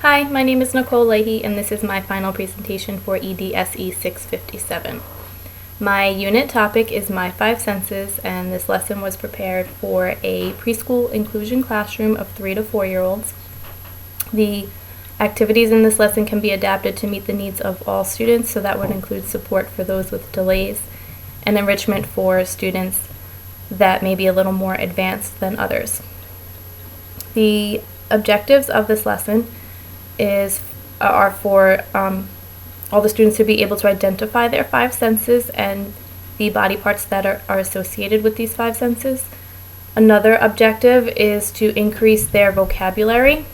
Hi, my name is Nicole Leahy, and this is my final presentation for EDSE 657. My unit topic is My Five Senses, and this lesson was prepared for a preschool inclusion classroom of 3 to 4-year-olds. The activities in this lesson can be adapted to meet the needs of all students, so that would include support for those with delays and enrichment for students that may be a little more advanced than others. The objectives of this lesson are for all the students to be able to identify their five senses and the body parts that are associated with these five senses. Another objective is to increase their vocabulary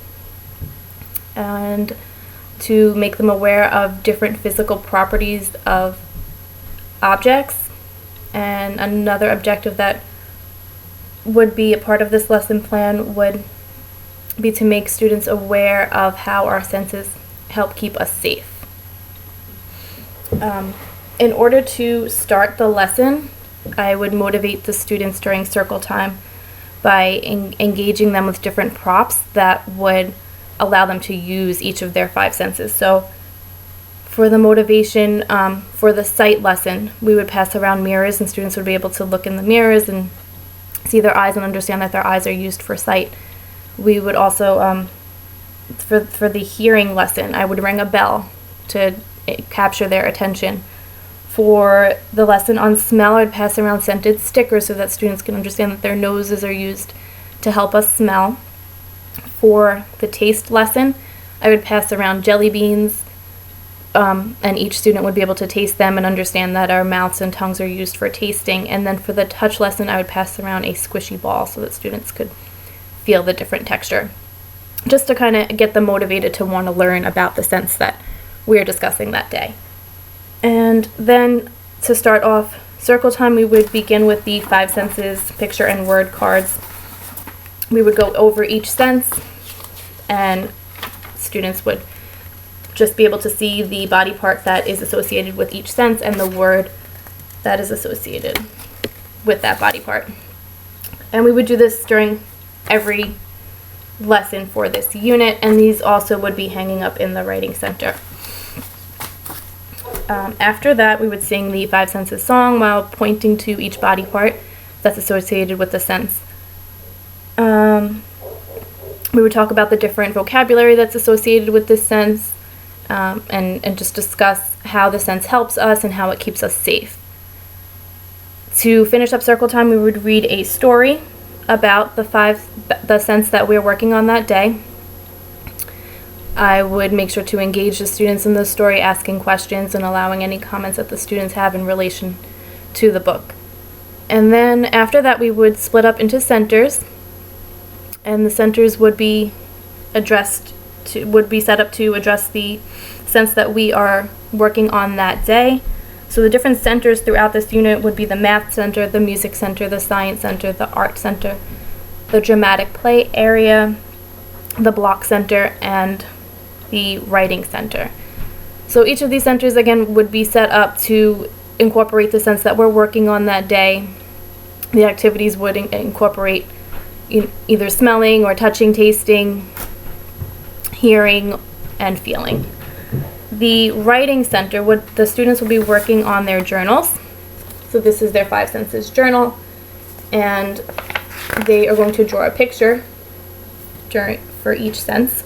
and to make them aware of different physical properties of objects. And another objective that would be a part of this lesson plan would be to make students aware of how our senses help keep us safe. In order to start the lesson, I would motivate the students during circle time by engaging them with different props that would allow them to use each of their five senses. So for the motivation for the sight lesson, we would pass around mirrors, and students would be able to look in the mirrors and see their eyes and understand that their eyes are used for sight. We would also, for the hearing lesson, I would ring a bell to capture their attention. For the lesson on smell, I would pass around scented stickers so that students can understand that their noses are used to help us smell. For the taste lesson, I would pass around jelly beans, and each student would be able to taste them and understand that our mouths and tongues are used for tasting. And then for the touch lesson, I would pass around a squishy ball so that students could feel the different texture, just to kind of get them motivated to want to learn about the sense that we're discussing that day. And then to start off circle time, we would begin with the five senses picture and word cards. We would go over each sense, and students would just be able to see the body part that is associated with each sense and the word that is associated with that body part. And we would do this during every lesson for this unit, and these also would be hanging up in the writing center. After that, we would sing the Five Senses song while pointing to each body part that's associated with the sense. We would talk about the different vocabulary that's associated with this sense, and just discuss how the sense helps us and how it keeps us safe. To finish up circle time, we would read a story about the sense that we're working on that day. I would make sure to engage the students in the story, asking questions and allowing any comments that the students have in relation to the book. And then after that, we would split up into centers, and the centers would be set up to address the sense that we are working on that day. So the different centers throughout this unit would be the math center, the music center, the science center, the art center, the dramatic play area, the block center, and the writing center. So each of these centers, again, would be set up to incorporate the sense that we're working on that day. The activities would incorporate either smelling or touching, tasting, hearing, and feeling. The writing center, the students will be working on their journals. So this is their five senses journal, and they are going to draw a picture for each sense.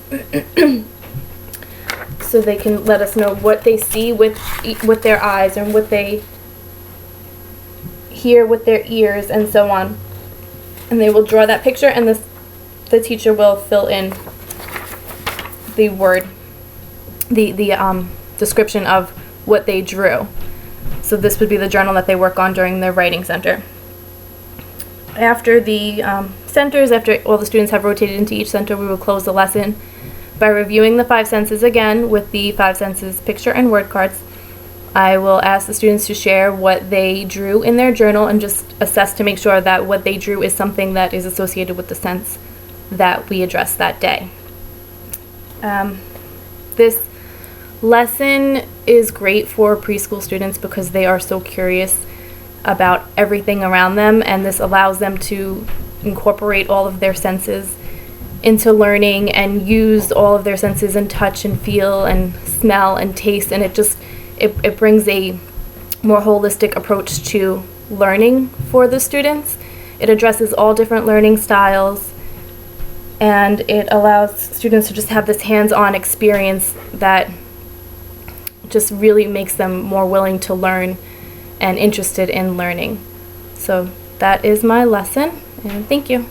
So they can let us know what they see with their eyes and what they hear with their ears and so on. And they will draw that picture, and the teacher will fill in the word, the description of what they drew. So this would be the journal that they work on during their writing center. After the centers, after all the students have rotated into each center, we will close the lesson by reviewing the five senses again with the five senses picture and word cards. I will ask the students to share what they drew in their journal and just assess to make sure that what they drew is something that is associated with the sense that we address that day. This lesson is great for preschool students because they are so curious about everything around them, and this allows them to incorporate all of their senses into learning and use all of their senses and touch and feel and smell and taste, and it brings a more holistic approach to learning for the students. It addresses all different learning styles, and it allows students to just have this hands-on experience that just really makes them more willing to learn and interested in learning. So that is my lesson, and thank you.